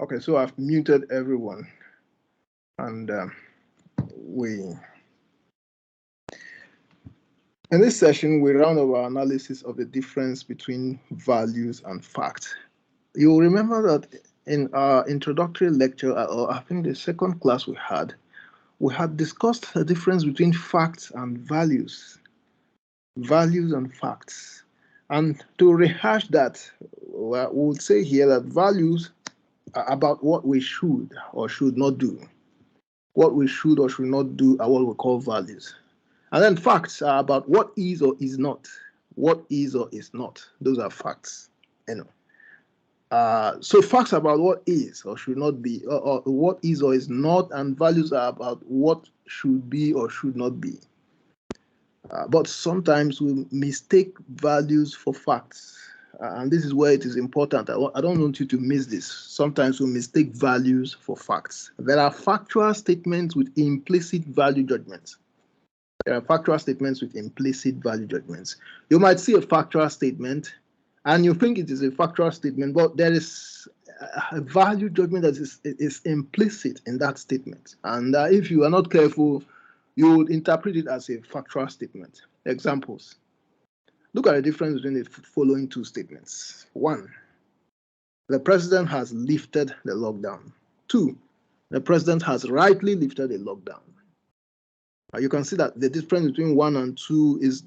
Okay, so I've muted everyone, and in this session, we round up our analysis of the difference between values and facts. You'll remember that in our introductory lecture, or I think the second class we had discussed the difference between facts and values. Values and facts. And to rehash that, we would say here that values are about what we should or should not do. What we should or should not do are what we call values. And then facts are about what is or is not. What is or is not. Those are facts. So facts are about what is or should not be, or what is or is not, and values are about what should be or should not be. But sometimes we mistake values for facts. And this is where it is important. I don't want you to miss this. Sometimes we mistake values for facts. There are factual statements with implicit value judgments. There are factual statements with implicit value judgments. You might see a factual statement and you think it is a factual statement, but there is a value judgment that is implicit in that statement. And if you are not careful, you would interpret it as a factual statement. Examples. Look at the difference between the following two statements. 1, the president has lifted the lockdown. 2, the president has rightly lifted the lockdown. You can see that the difference between 1 and 2 is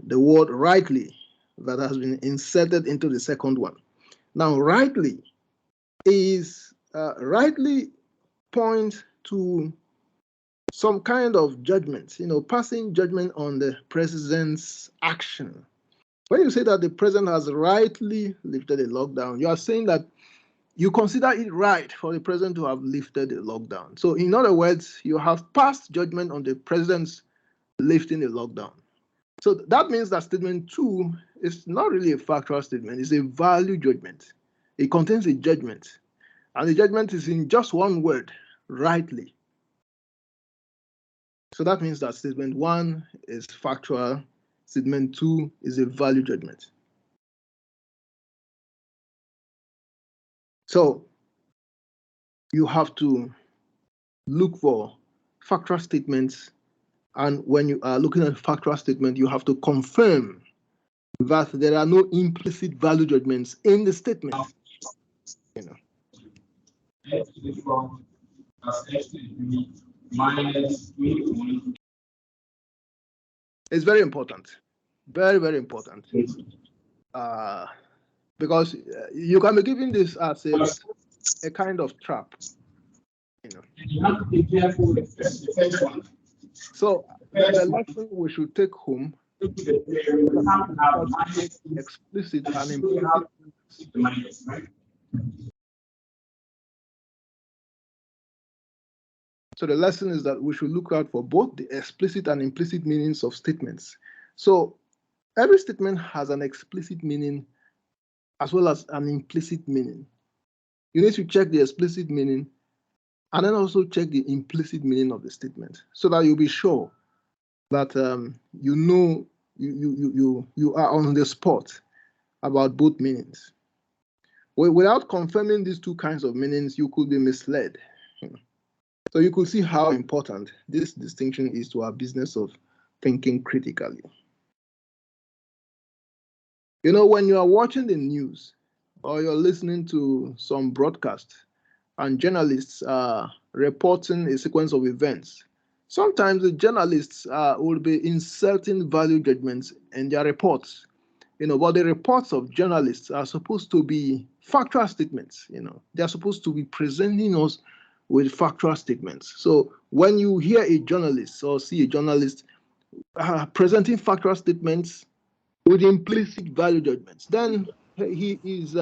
the word rightly that has been inserted into the second one. Now, rightly is rightly point to some kind of judgment, passing judgment on the president's action. When you say that the president has rightly lifted a lockdown, you are saying that you consider it right for the president to have lifted the lockdown. So in other words, you have passed judgment on the president's lifting the lockdown. So that means that statement 2 is not really a factual statement, it's a value judgment. It contains a judgment, and the judgment is in just one word, rightly. So that means that statement 1 is factual, statement 2 is a value judgment. So you have to look for factual statements, and when you are looking at a factual statement, you have to confirm that there are no implicit value judgments in the statement. It's very important, very, very important, because you can be given this as a kind of trap. You have to be careful with the first one. So the lesson we should take home explicit and implicit. So the lesson is that we should look out for both the explicit and implicit meanings of statements. So every statement has an explicit meaning as well as an implicit meaning. You need to check the explicit meaning and then also check the implicit meaning of the statement so that you'll be sure that you are on the spot about both meanings. Without confirming these two kinds of meanings, you could be misled. So you could see how important this distinction is to our business of thinking critically. When you are watching the news or you're listening to some broadcast and journalists are reporting a sequence of events, sometimes the journalists will be inserting value judgments in their reports. But the reports of journalists are supposed to be factual statements. They're supposed to be presenting us with factual statements. So when you hear a journalist or see a journalist presenting factual statements with implicit value judgments, then he is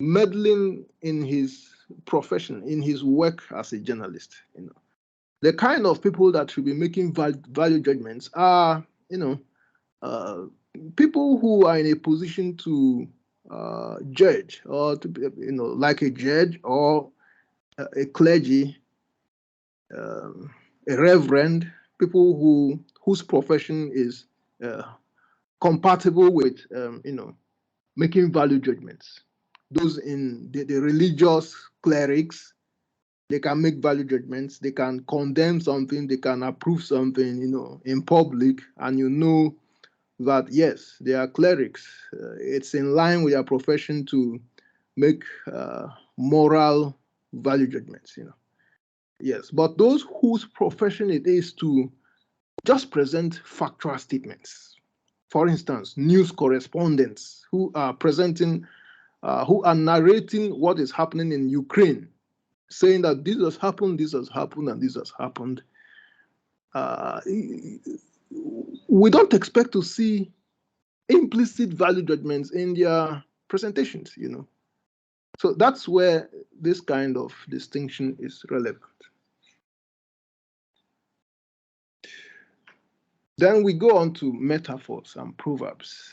meddling in his profession, in his work as a journalist. The kind of people that should be making value judgments are, people who are in a position to judge, or to be, like a judge or a clergy, a reverend, people whose profession is compatible with, making value judgments. those in the religious clerics, they can make value judgments, they can condemn something, they can approve something, in public, and that yes, they are clerics. It's in line with their profession to make moral value judgments, Yes, but those whose profession it is to just present factual statements. For instance, news correspondents who are narrating what is happening in Ukraine, saying that this has happened, and this has happened. We don't expect to see implicit value judgments in their presentations, So that's where this kind of distinction is relevant. Then we go on to metaphors and proverbs.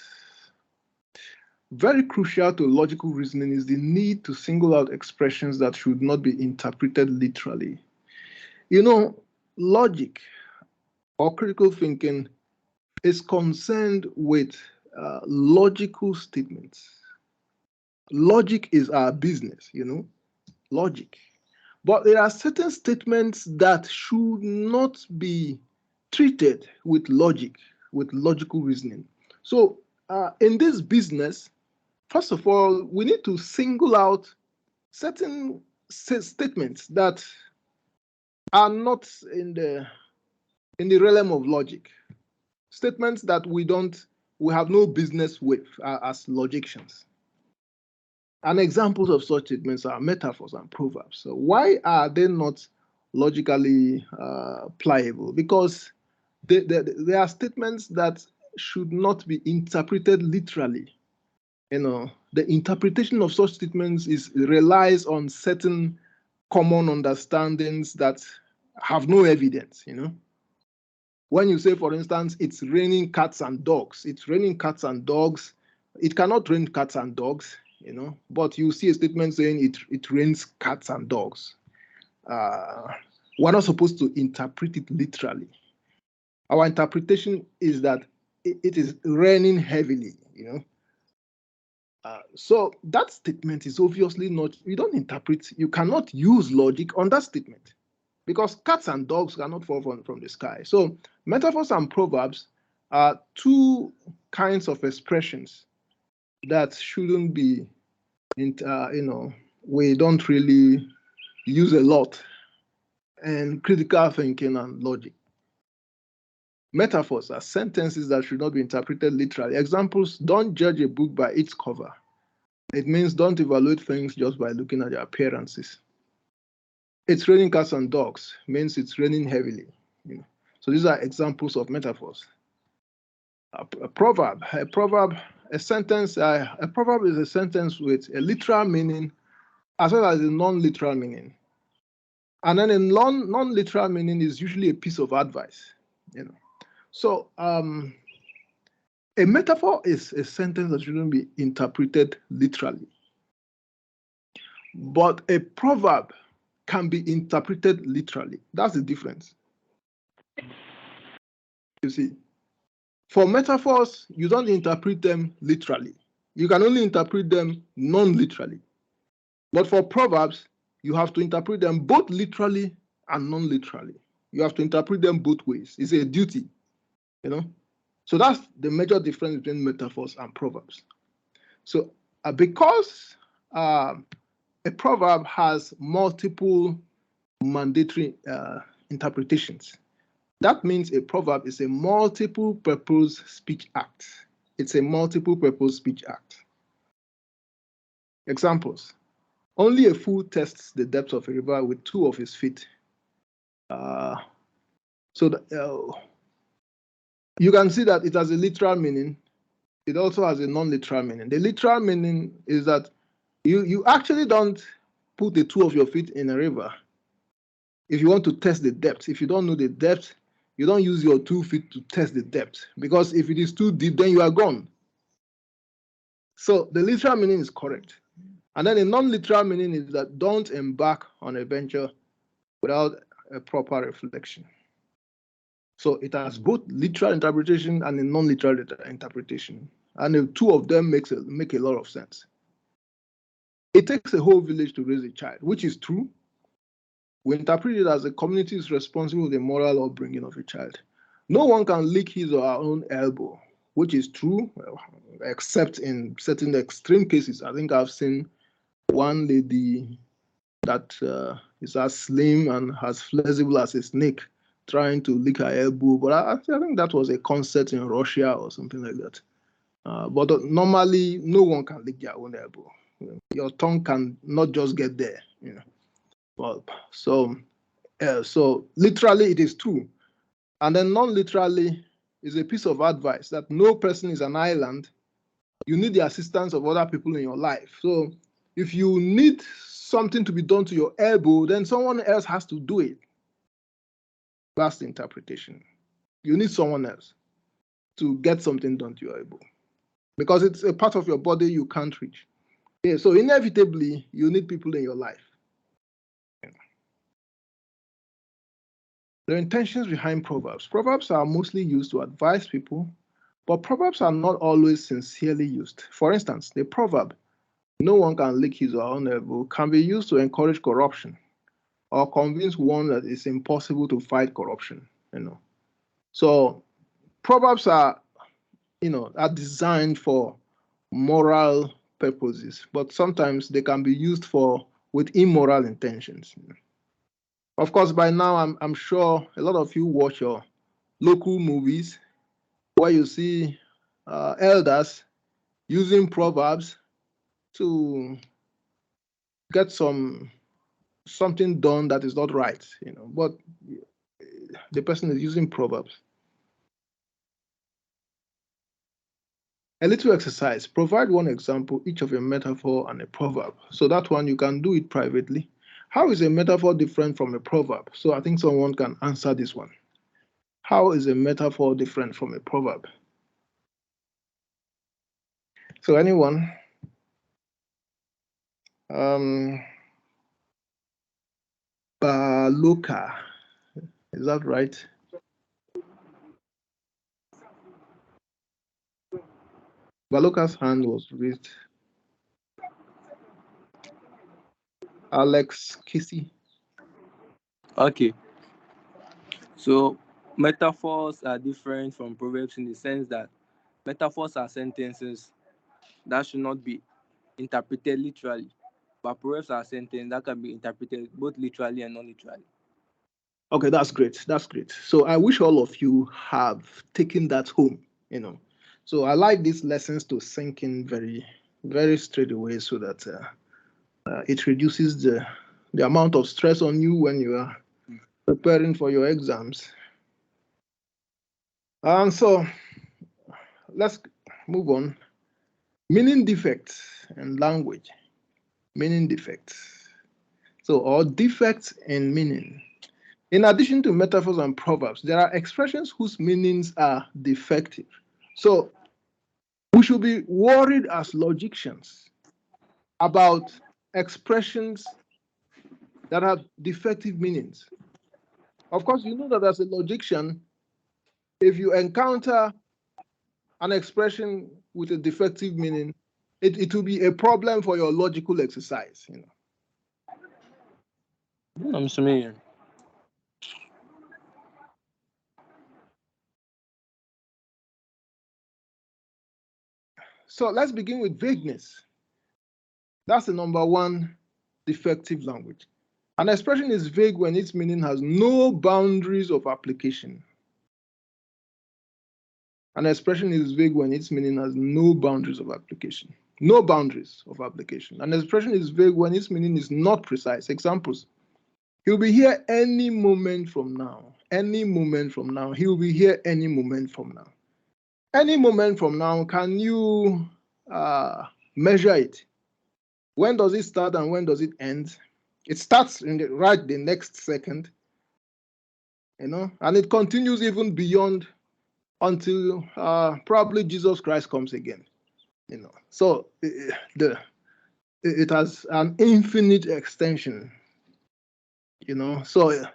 Very crucial to logical reasoning is the need to single out expressions that should not be interpreted literally. Logic or critical thinking is concerned with logical statements. Logic is our business, logic. But there are certain statements that should not be treated with logic, with logical reasoning. So in this business, first of all, we need to single out certain statements that are not in the realm of logic. Statements that we have no business with as logicians. And examples of such statements are metaphors and proverbs. So why are they not logically pliable? Because they are statements that should not be interpreted literally. The interpretation of such statements relies on certain common understandings that have no evidence. When you say, for instance, it's raining cats and dogs, it's raining cats and dogs. It cannot rain cats and dogs. But you see a statement saying it rains cats and dogs. We're not supposed to interpret it literally. Our interpretation is that it is raining heavily, So that statement is obviously not, you cannot use logic on that statement because cats and dogs cannot fall from the sky. So metaphors and proverbs are two kinds of expressions that shouldn't be, we don't really use a lot in critical thinking and logic. Metaphors are sentences that should not be interpreted literally. Examples: don't judge a book by its cover. It means don't evaluate things just by looking at their appearances. It's raining cats and dogs means it's raining heavily. So these are examples of metaphors. A proverb is a sentence with a literal meaning as well as a non-literal meaning. And then a non-literal meaning is usually a piece of advice. So a metaphor is a sentence that shouldn't be interpreted literally. But a proverb can be interpreted literally. That's the difference. You see, for metaphors, you don't interpret them literally. You can only interpret them non-literally. But for proverbs, you have to interpret them both literally and non-literally. You have to interpret them both ways. It's a duty, So that's the major difference between metaphors and proverbs. So because a proverb has multiple mandatory interpretations, that means a proverb is a multiple purpose speech act. It's a multiple purpose speech act. Examples: only a fool tests the depth of a river with two of his feet. You can see that it has a literal meaning. It also has a non-literal meaning. The literal meaning is that you actually don't put the two of your feet in a river if you want to test the depth. If you don't know the depth, you don't use your 2 feet to test the depth, because if it is too deep, then you are gone. So the literal meaning is correct. And then the non-literal meaning is that don't embark on a venture without a proper reflection. So it has both literal interpretation and a non-literal interpretation. And the two of them make a lot of sense. It takes a whole village to raise a child, which is true. We interpret it as the community is responsible for the moral upbringing of a child. No one can lick his or her own elbow, which is true, except in certain extreme cases. I think I've seen one lady that is as slim and as flexible as a snake trying to lick her elbow, but I think that was a concert in Russia or something like that. But normally, no one can lick their own elbow. Your tongue can not just get there. Well, so literally it is true, and then non-literally is a piece of advice that no person is an island. You need the assistance of other people in your life. So if you need something to be done to your elbow, then someone else has to do it. That's the interpretation. You need someone else to get something done to your elbow because it's a part of your body you can't reach. Yeah, so inevitably, you need people in your life. The intentions behind Proverbs. Proverbs are mostly used to advise people, but Proverbs are not always sincerely used. For instance, the proverb, "No one can lick his or her own elbow," can be used to encourage corruption or convince one that it's impossible to fight corruption. So Proverbs are designed for moral purposes, but sometimes they can be used with immoral intentions. Of course, by now I'm sure a lot of you watch your local movies where you see elders using proverbs to get something done that is not right, but the person is using proverbs. A little exercise. Provide one example, each of a metaphor and a proverb. So that one you can do it privately. How is a metaphor different from a proverb? So I think someone can answer this one. How is a metaphor different from a proverb? So anyone? Baluka, is that right? Baluka's hand was raised. Alex Kissy. Okay. So metaphors are different from proverbs in the sense that metaphors are sentences that should not be interpreted literally, but proverbs are sentences that can be interpreted both literally and non-literally. Okay, that's great. That's great. So I wish all of you have taken that home. So I like these lessons to sink in very, very straight away, so that it reduces the amount of stress on you when you are preparing for your exams. And so let's move on. Meaning defects and language. Meaning defects. So, or defects in meaning. In addition to metaphors and proverbs, there are expressions whose meanings are defective. So we should be worried as logicians about expressions that have defective meanings. Of course, you know that as a logician, if you encounter an expression with a defective meaning, it will be a problem for your logical exercise. I'm assuming. So let's begin with vagueness. That's the number one defective language. An expression is vague when its meaning has no boundaries of application. An expression is vague when its meaning has no boundaries of application. No boundaries of application. An expression is vague when its meaning is not precise. Examples. He'll be here any moment from now. Any moment from now. He'll be here any moment from now. Any moment from now, can you measure it? When does it start and when does it end? It starts right the next second, and it continues even beyond until probably Jesus Christ comes again. So it has an infinite extension. So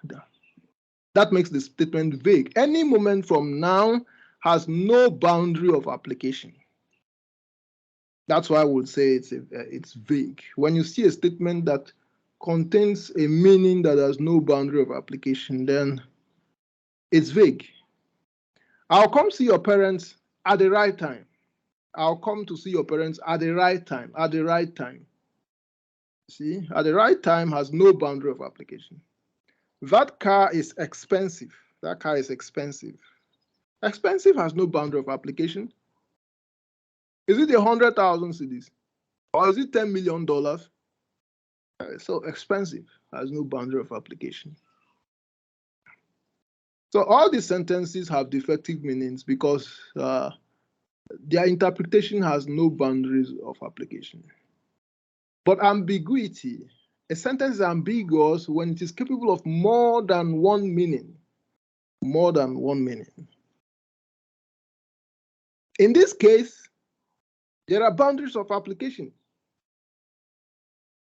that makes the statement vague. Any moment from now has no boundary of application. That's why I would say it's vague. When you see a statement that contains a meaning that has no boundary of application, then it's vague. I'll come see your parents at the right time. I'll come to see your parents at the right time. At the right time. See, at the right time has no boundary of application. That car is expensive. That car is expensive. Expensive has no boundary of application. Is it 100,000 cedis? Or is it $10 million? So expensive has no boundary of application. So all these sentences have defective meanings because their interpretation has no boundaries of application. But ambiguity, a sentence is ambiguous when it is capable of more than one meaning. More than one meaning. In this case, there are boundaries of application,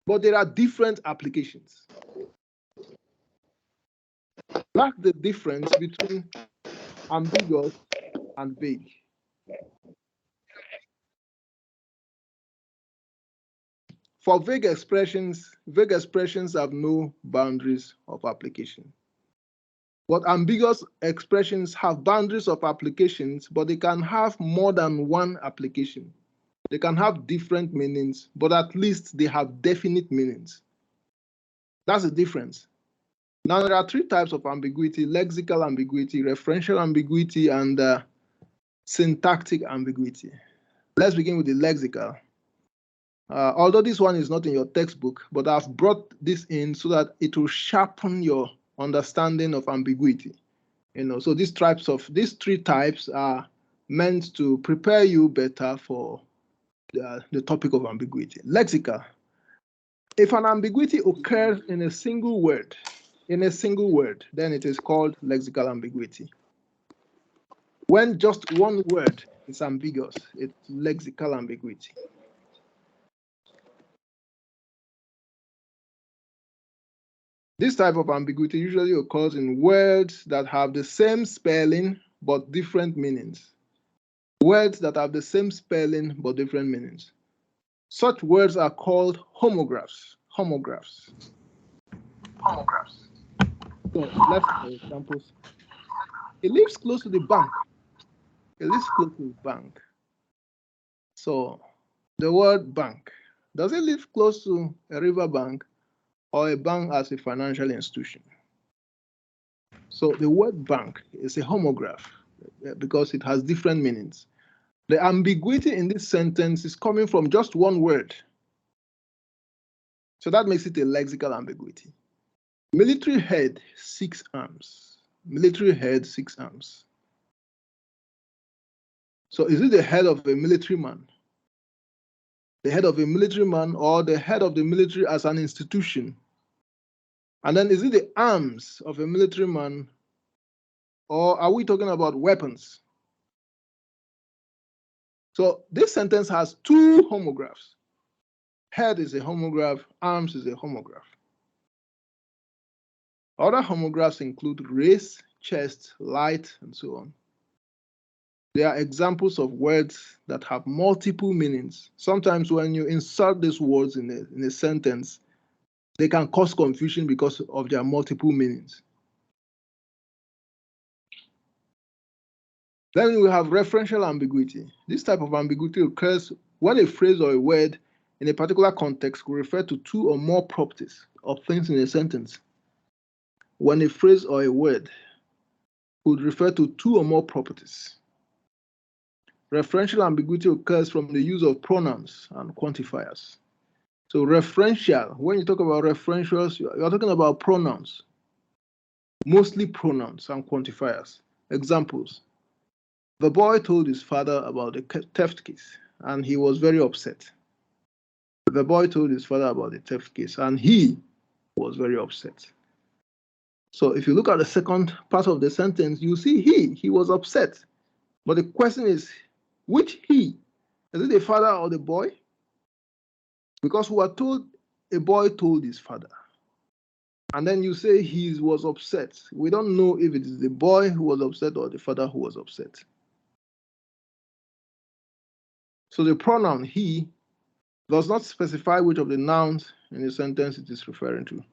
but there are different applications. That's the difference between ambiguous and vague. For vague expressions have no boundaries of application. But ambiguous expressions have boundaries of applications, but they can have more than one application. They can have different meanings, but at least they have definite meanings. That's the difference. Now, there are three types of ambiguity: lexical ambiguity, referential ambiguity, and syntactic ambiguity. Let's begin with the lexical. Although this one is not in your textbook, but I've brought this in so that it will sharpen your understanding of ambiguity. So these three types are meant to prepare you better for the topic of ambiguity. Lexical. If an ambiguity occurs in a single word, then it is called lexical ambiguity. When just one word is ambiguous, it's lexical ambiguity. This type of ambiguity usually occurs in words that have the same spelling but different meanings. Words that have the same spelling but different meanings. Such words are called homographs. Homographs. So let's for examples. He lives close to the bank. He lives close to the bank. So the word bank. Does it live close to a river bank or a bank as a financial institution? So the word bank is a homograph because it has different meanings. The ambiguity in this sentence is coming from just one word. So that makes it a lexical ambiguity. Military head, 6 arms. Military head, 6 arms. So is it the head of a military man? The head of a military man or the head of the military as an institution? And then is it the arms of a military man, or are we talking about weapons? So this sentence has two homographs. Head is a homograph, arms is a homograph. Other homographs include race, chest, light, and so on. They are examples of words that have multiple meanings. Sometimes when you insert these words in a sentence, they can cause confusion because of their multiple meanings. Then we have referential ambiguity. This type of ambiguity occurs when a phrase or a word in a particular context will refer to two or more properties of things in a sentence. When a phrase or a word would refer to two or more properties. Referential ambiguity occurs from the use of pronouns and quantifiers. So referential, when you talk about referentials, you're talking about pronouns, mostly pronouns and quantifiers. Examples: the boy told his father about the theft case, and he was very upset. The boy told his father about the theft case, and he was very upset. So if you look at the second part of the sentence, you see he was upset. But the question is, which he? Is it the father or the boy? Because we are told a boy told his father. And then you say he was upset. We don't know if it is the boy who was upset or the father who was upset. So the pronoun he does not specify which of the nouns in the sentence it is referring to.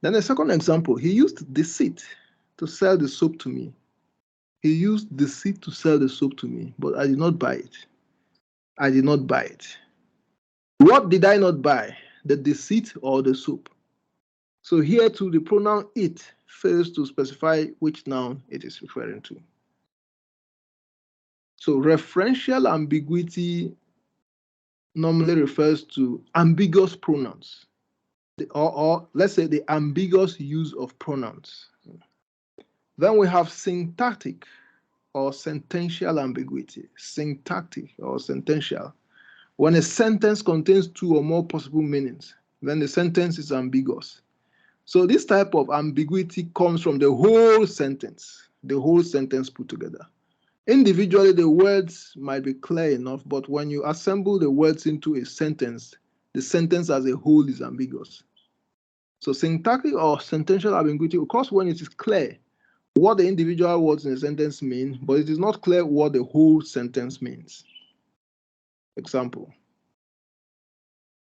Then the second example, he used deceit to sell the soap to me. He used deceit to sell the soap to me, but I did not buy it. I did not buy it. What did I not buy? The deceit or the soap? So here too, the pronoun it fails to specify which noun it is referring to. So referential ambiguity normally refers to ambiguous pronouns, or let's say the ambiguous use of pronouns. Then we have syntactic or sentential ambiguity. Syntactic or sentential. When a sentence contains two or more possible meanings, then the sentence is ambiguous. So this type of ambiguity comes from the whole sentence put together. Individually, the words might be clear enough, but when you assemble the words into a sentence, the sentence as a whole is ambiguous. So syntactic or sentential ambiguity occurs when it is clear what the individual words in a sentence mean, but it is not clear what the whole sentence means. Example.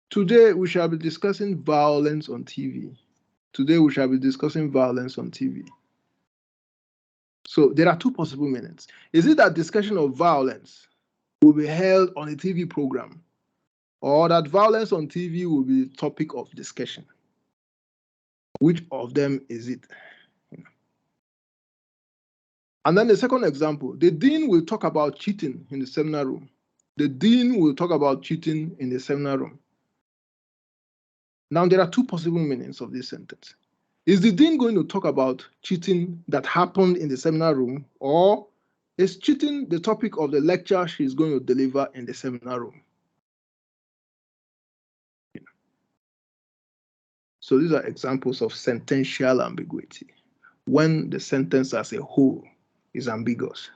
Today we shall be discussing violence on TV. Today we shall be discussing violence on TV. So there are two possible meanings. Is it that discussion of violence will be held on a TV program, or that violence on TV will be the topic of discussion? Which of them is it? And then the second example, the dean will talk about cheating in the seminar room. The dean will talk about cheating in the seminar room. Now, there are two possible meanings of this sentence. Is the dean going to talk about cheating that happened in the seminar room, or is cheating the topic of the lecture she's going to deliver in the seminar room? So these are examples of sentential ambiguity, when the sentence as a whole is ambiguous.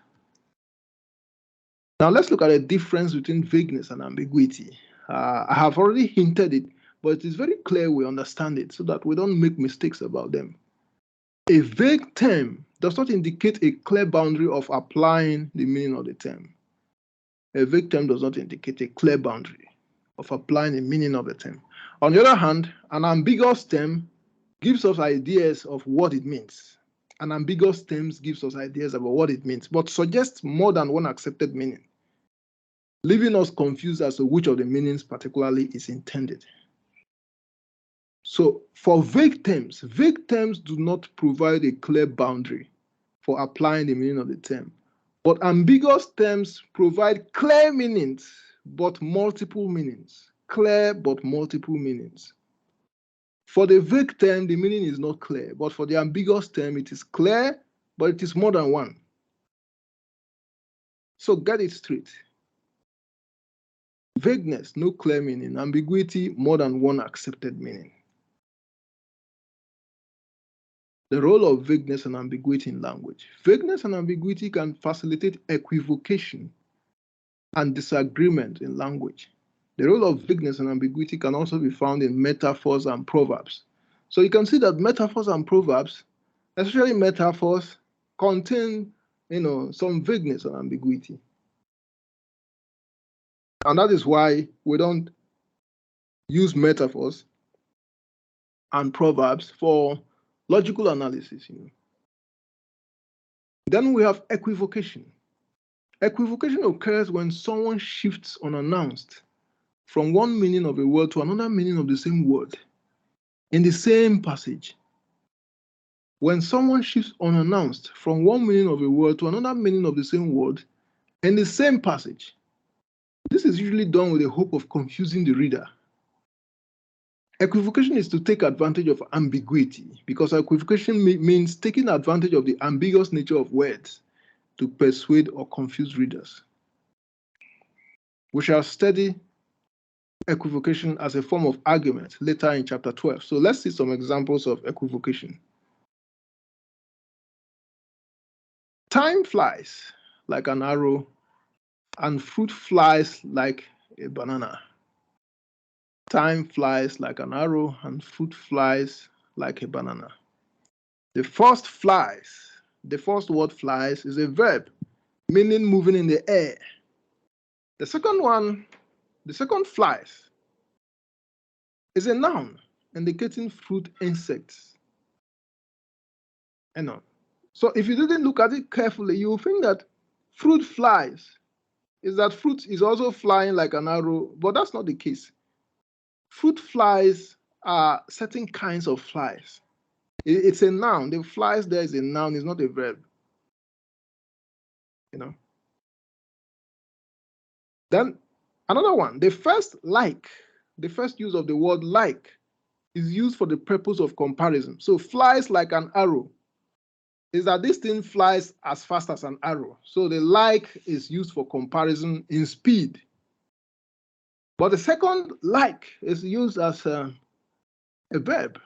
Now let's look at the difference between vagueness and ambiguity. I have already hinted it, but it is very clear we understand it so that we don't make mistakes about them. A vague term does not indicate a clear boundary of applying the meaning of the term. A vague term does not indicate a clear boundary of applying the meaning of the term. On the other hand, an ambiguous term gives us ideas of what it means. An ambiguous term gives us ideas about what it means, but suggests more than one accepted meaning, leaving us confused as to which of the meanings particularly is intended. So for vague terms do not provide a clear boundary for applying the meaning of the term. But ambiguous terms provide clear meanings, but multiple meanings. Clear but multiple meanings. For the vague term, the meaning is not clear, but for the ambiguous term, it is clear, but it is more than one. So get it straight. Vagueness, no clear meaning. Ambiguity, more than one accepted meaning. The role of vagueness and ambiguity in language. Vagueness and ambiguity can facilitate equivocation and disagreement in language. The role of vagueness and ambiguity can also be found in metaphors and proverbs. So you can see that metaphors and proverbs, especially metaphors, contain some vagueness and ambiguity. And that is why we don't use metaphors and proverbs for logical analysis. Then we have equivocation. Equivocation occurs when someone shifts unannounced from one meaning of a word to another meaning of the same word in the same passage. When someone shifts unannounced from one meaning of a word to another meaning of the same word in the same passage, this is usually done with the hope of confusing the reader. Equivocation is to take advantage of ambiguity, because equivocation means taking advantage of the ambiguous nature of words to persuade or confuse readers. We shall study equivocation as a form of argument later in chapter 12. So let's see some examples of equivocation. Time flies like an arrow, and fruit flies like a banana. Time flies like an arrow, and fruit flies like a banana. The first word flies is a verb, meaning moving in the air. The second one, the second flies, is a noun indicating fruit insects. You know. So if you didn't look at it carefully, you will think that fruit flies is that fruit is also flying like an arrow, but that's not the case. Fruit flies are certain kinds of flies. It's a noun. The flies there is a noun, it's not a verb. You know. Then another one, the first use of the word like is used for the purpose of comparison. So flies like an arrow is that this thing flies as fast as an arrow. So the like is used for comparison in speed. But the second like is used as a verb,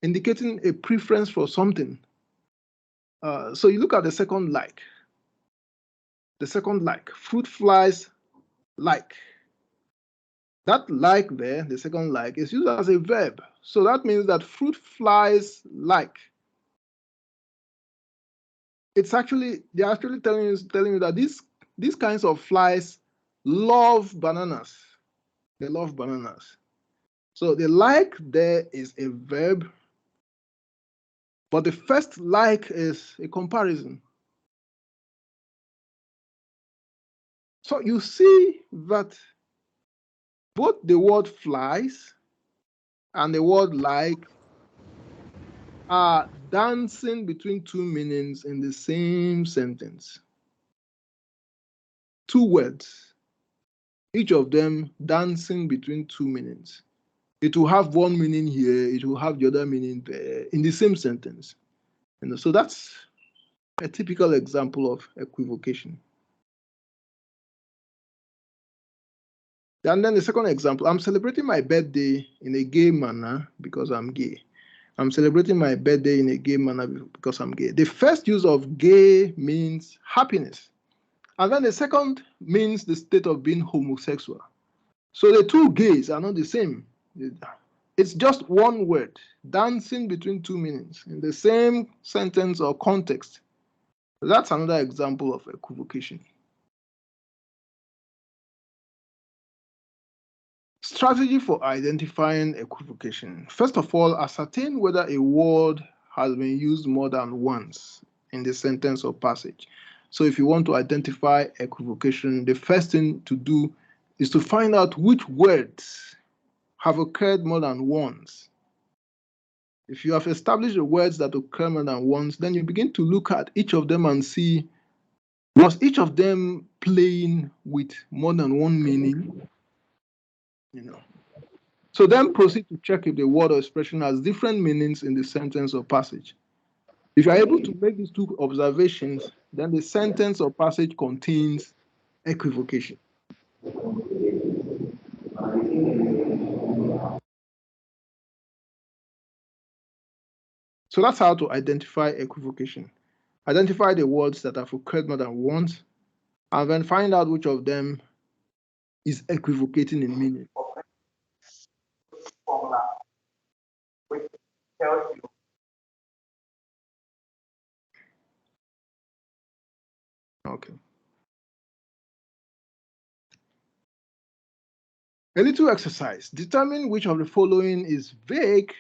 indicating a preference for something. So you look at the second like. The second like, fruit flies like. That like there, the second like, is used as a verb. So that means that fruit flies like. They're actually telling you that these kinds of flies love bananas. They love bananas. So the like there is a verb, but the first like is a comparison. So you see that both the word flies and the word like are dancing between two meanings in the same sentence. Two words, each of them dancing between two meanings. It will have one meaning here, it will have the other meaning there in the same sentence. So that's a typical example of equivocation. And then the second example, I'm celebrating my birthday in a gay manner because I'm gay. I'm celebrating my birthday in a gay manner because I'm gay. The first use of gay means happiness. And then the second means the state of being homosexual. So the two gays are not the same. It's just one word, dancing between two meanings in the same sentence or context. That's another example of equivocation. Strategy for identifying equivocation. First of all, ascertain whether a word has been used more than once in the sentence or passage. So if you want to identify equivocation, the first thing to do is to find out which words have occurred more than once. If you have established the words that occur more than once, then you begin to look at each of them and see, was each of them playing with more than one meaning? So then proceed to check if the word or expression has different meanings in the sentence or passage. If you are able to make these two observations, then the sentence or passage contains equivocation. So that's how to identify equivocation. Identify the words that have occurred more than once, and then find out which of them is equivocating in meaning. Which tells you Okay. A little exercise. Determine which of the following is vague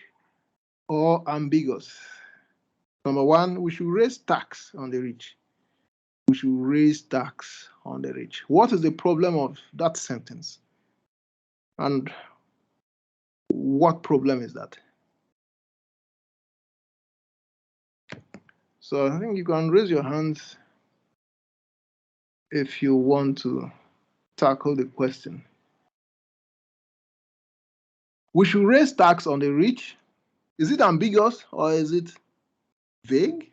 or ambiguous. Number one, we should raise tax on the rich. We should raise tax on the rich. What is the problem of that sentence? And what problem is that? So I think you can raise your hands if you want to tackle the question. We should raise tax on the rich. Is it ambiguous or is it vague?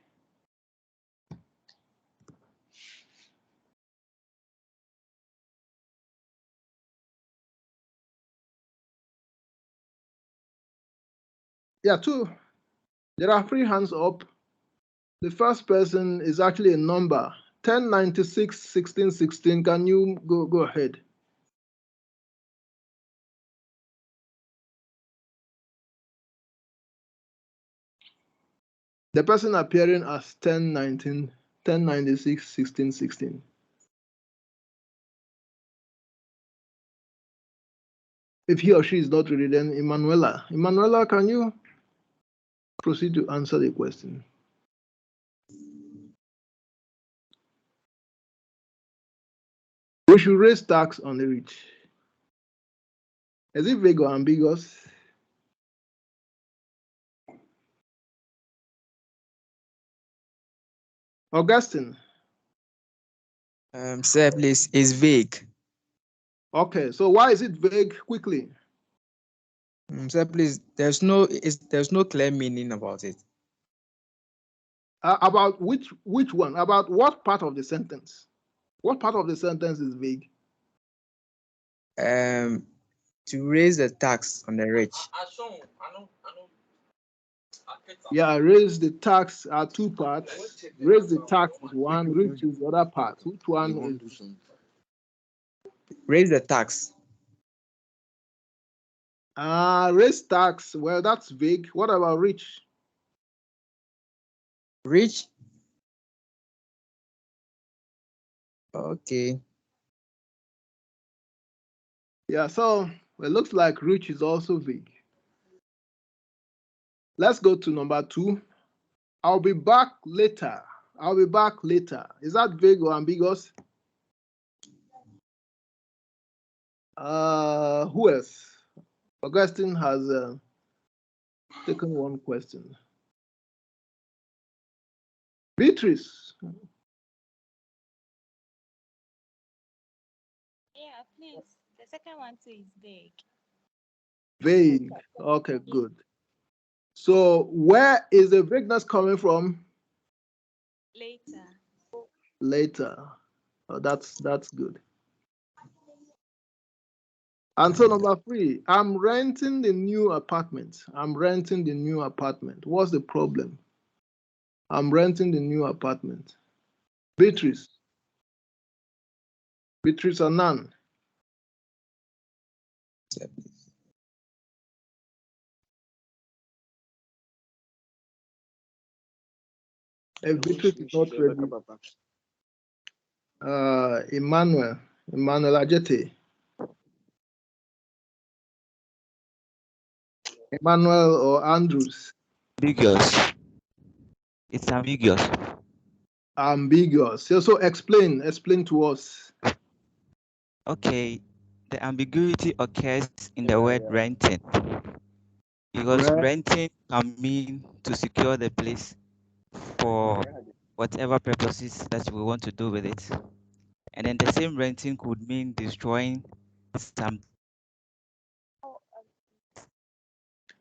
Yeah, there are 3 hands up. The first person is actually a number, 1096 1616. Can you go ahead? The person appearing as 1096 1616. If he or she is not ready, then Emanuela. Emanuela, can you proceed to answer the question? We should raise tax on the rich. Is it vague or ambiguous? Augustine. Sir, please, is vague. Okay, so why is it vague? Quickly. Sir, please, there's no clear meaning about it. About which one? About what part of the sentence? What part of the sentence is vague? To raise the tax on the rich. Yeah, raise the tax are two parts. Raise the tax is one, rich is the other part. Which one is? Raise the tax. Raise tax. Well, that's vague. What about rich? Rich? Okay. Yeah, so it looks like rich is also vague. Let's go to number 2. I'll be back later. I'll be back later. Is that vague or ambiguous? Who else? Augustine has taken one question. Beatrice. Yeah, please. The second one too is vague. Vague. Okay, good. So where is the vagueness coming from? Later. Later. Oh, that's good. And so number 3, I'm renting the new apartment. I'm renting the new apartment. What's the problem? I'm renting the new apartment. Beatrice. Beatrice or none? Sir, please. If Beatrice is not ready, Emmanuel Ajete. Emmanuel or Andrews? Ambiguous. It's ambiguous. Ambiguous. So explain to us. Okay, the ambiguity occurs in the word renting, because renting can mean to secure the place for whatever purposes that we want to do with it. And then the same renting could mean destroying some.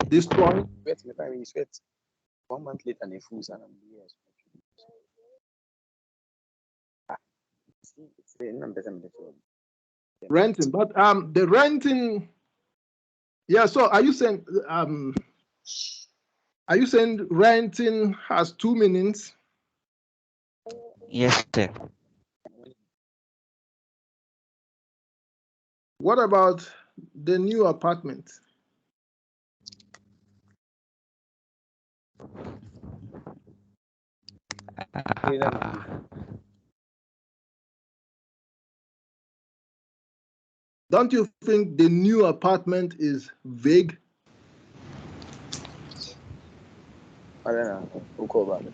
Destroying. Sweat. 1 month later, and a fool, and I'm yes. Renting, but the renting. Yeah. So are you saying renting has 2 meanings? Yes, sir. What about the new apartment? Don't you think the new apartment is vague? I don't know. We'll call about it.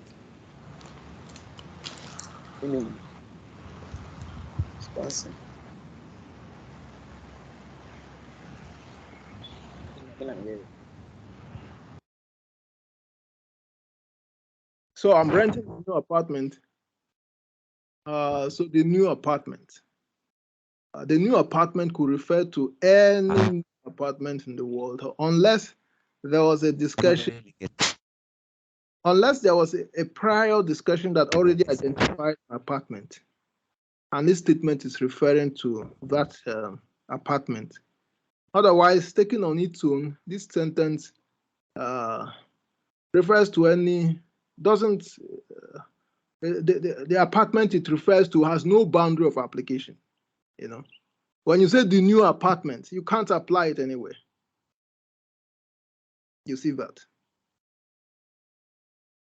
Wisconsin. So I'm renting a new apartment. So the new apartment. The new apartment could refer to any apartment in the world, unless there was a discussion. Unless there was a prior discussion that already identified an apartment, and this statement is referring to that apartment. Otherwise, taken on its own, this sentence refers to any, doesn't, the apartment it refers to has no boundary of application. You know, when you say the new apartment, you can't apply it anywhere. You see that?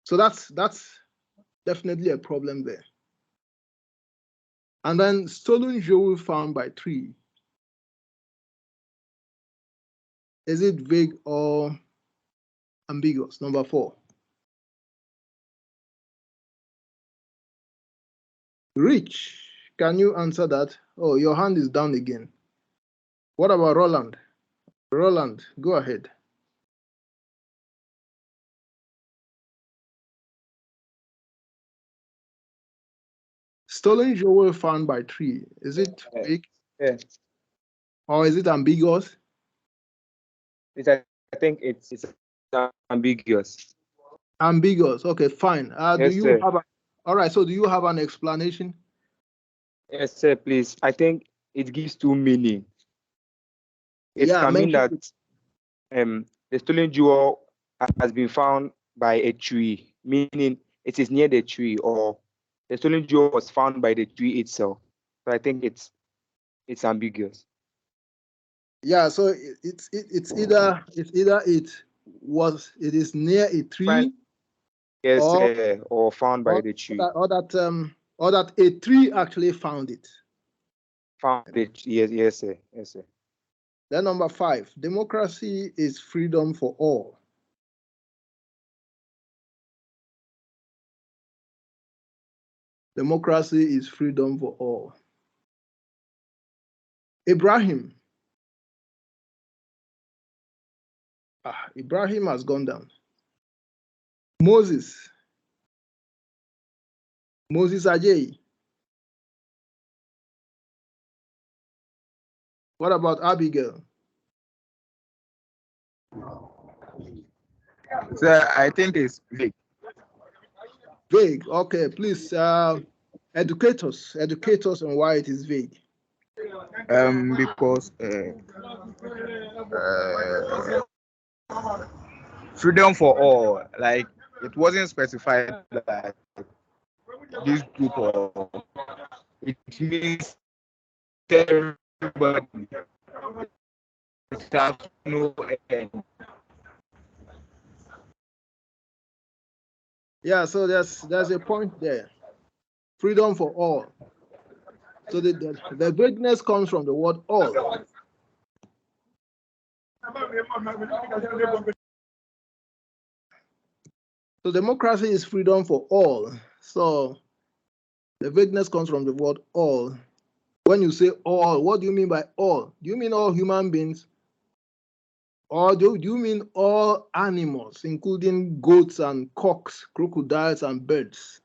So that's definitely a problem there. And then stolen jewel found by tree. Is it vague or ambiguous? Number 4. Rich, can you answer that? Oh, your hand is down again. What about Roland? Roland, go ahead. Stolen jewel found by tree. Is it vague? Yeah. Or is it ambiguous? I think it's ambiguous. Ambiguous. Okay, fine. Do Yes, you sir. have all right, so do you have an explanation? Yes, sir, please. I think it gives two meaning. It Yeah, can mean mention that the stolen jewel has been found by a tree, meaning it is near the tree, or the stolen jewel was found by the tree itself. So I think it's ambiguous. Yeah, so it's either it is near a tree, Yes, or or found by the tree. or that a tree actually found it. Found it. Yes, sir. Yes, sir. Then number 5, democracy is freedom for all. Democracy is freedom for all. Ibrahim. Ibrahim has gone down. Moses. Moses Ajay. What about Abigail? So I think it's vague. Vague. Okay, please educate us on why it is vague. Because freedom for all, like it wasn't specified that this group or it means everybody. It has no end. Yeah, so there's a point there. Freedom for all. So the vagueness comes from the word all. So democracy is freedom for all. So the vagueness comes from the word all. When you say all, what do you mean by all? Do you mean all human beings? Or do you mean all animals, including goats and cocks, crocodiles and birds?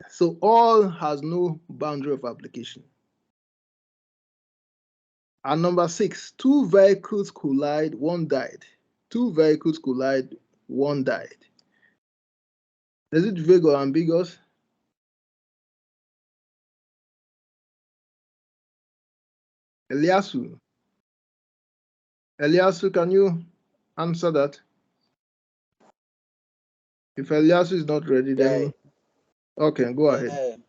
So all has no boundary of application. And number 6, 2 vehicles collide, 1 died. 2 vehicles collide, 1 died. Is it vague or ambiguous? Eliasu. Eliasu, can you answer that? If Eliasu is not ready, then okay, go ahead.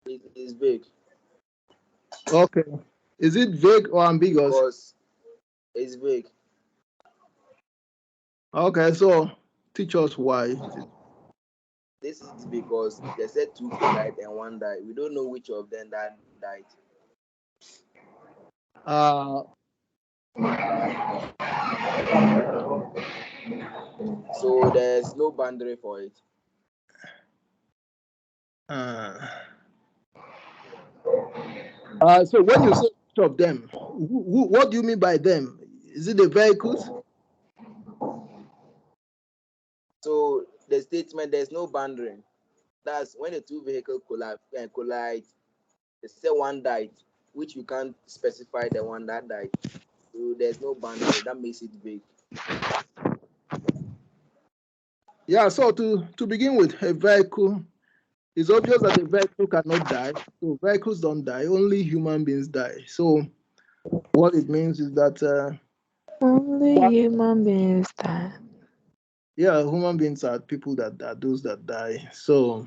It is vague. Okay. Is it vague or ambiguous? Because it's vague. Okay, so teach us why. This is because they said 2 died and 1 died. We don't know which of them that died. So there's no boundary for it. So when you say each of them, what do you mean by them? Is it the vehicles? So the statement, there's no boundary. That's when the 2 vehicles collide. They say 1 died, which you can't specify the one that died. So there's no boundary. That makes it vague. Yeah, so to begin with, a vehicle, it's obvious that a vehicle cannot die. So vehicles don't die, only human beings die. So what it means is that only human beings die. Yeah, human beings are people that are those that die. So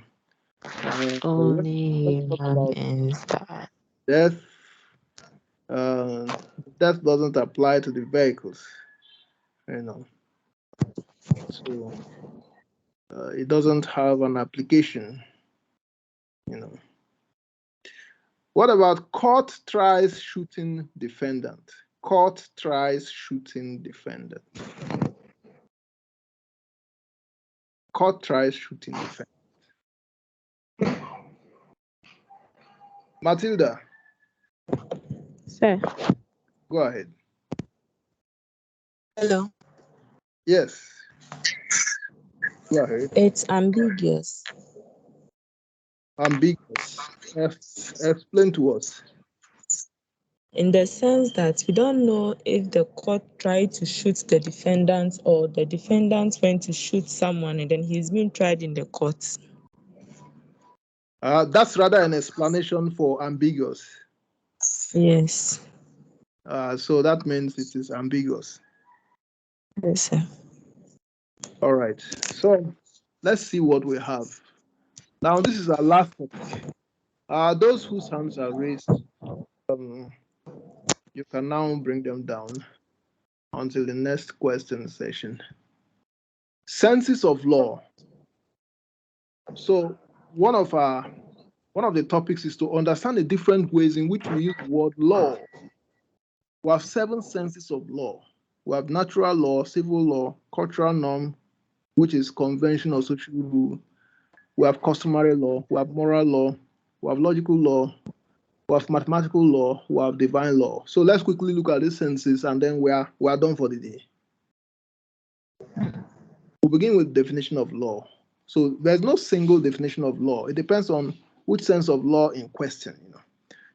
Only human beings die. Death, death doesn't apply to the vehicles, you know. So it doesn't have an application, you know. What about court tries shooting defendant? Court tries shooting defendant. Court tries shooting defendant. Matilda. Sir. Go ahead. Hello. Yes. Go ahead. It's ambiguous. Ambiguous. Explain to us. In the sense that we don't know if the court tried to shoot the defendant or the defendant went to shoot someone and then he's being tried in the court. That's rather an explanation for ambiguous. Yes. So that means it is ambiguous. Yes, sir. All right. So let's see what we have. Now, this is our last topic. Those whose hands are raised, you can now bring them down until the next question session. Senses of law. So one of the topics is to understand the different ways in which we use the word law. We have 7 senses of law. We have natural law, civil law, cultural norm, which is convention or social rule. We have customary law, we have moral law, we have logical law, we have mathematical law, we have divine law. So let's quickly look at these senses and then we are done for the day. We'll begin with definition of law. So there's no single definition of law. It depends on which sense of law in question.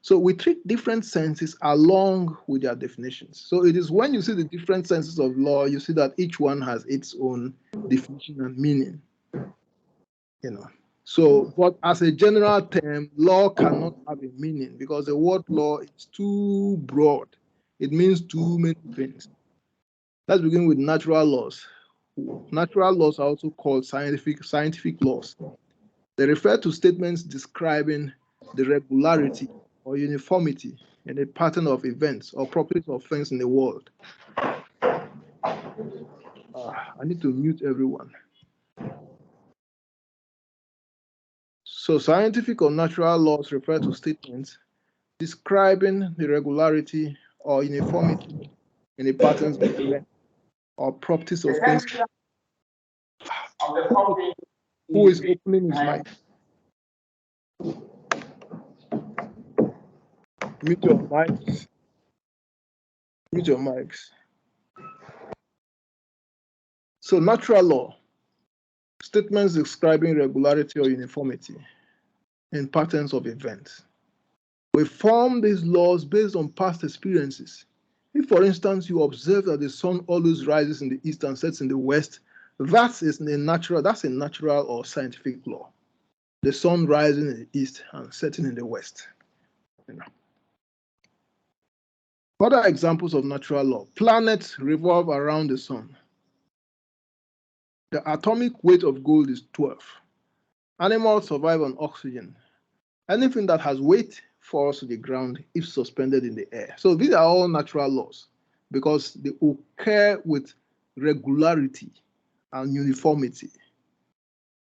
So we treat different senses along with their definitions. So it is when you see the different senses of law, you see that each one has its own definition and meaning. So, but as a general term, law cannot have a meaning because the word law is too broad. It means too many things. Let's begin with natural laws. Natural laws are also called scientific laws. They refer to statements describing the regularity or uniformity in a pattern of events or properties of things in the world. I need to mute everyone. So scientific or natural laws refer to statements describing the regularity or uniformity in the patterns of events or properties of things. Who is opening his mic? Mute your mics. Mute your mics. So natural law, statements describing regularity or uniformity in patterns of events. We form these laws based on past experiences. If, for instance, you observe that the sun always rises in the east and sets in the west, that's a natural or scientific law. The sun rising in the east and setting in the west. Other examples of natural law. Planets revolve around the sun. The atomic weight of gold is 12. Animals survive on oxygen. Anything that has weight falls to the ground if suspended in the air. So these are all natural laws because they occur with regularity and uniformity.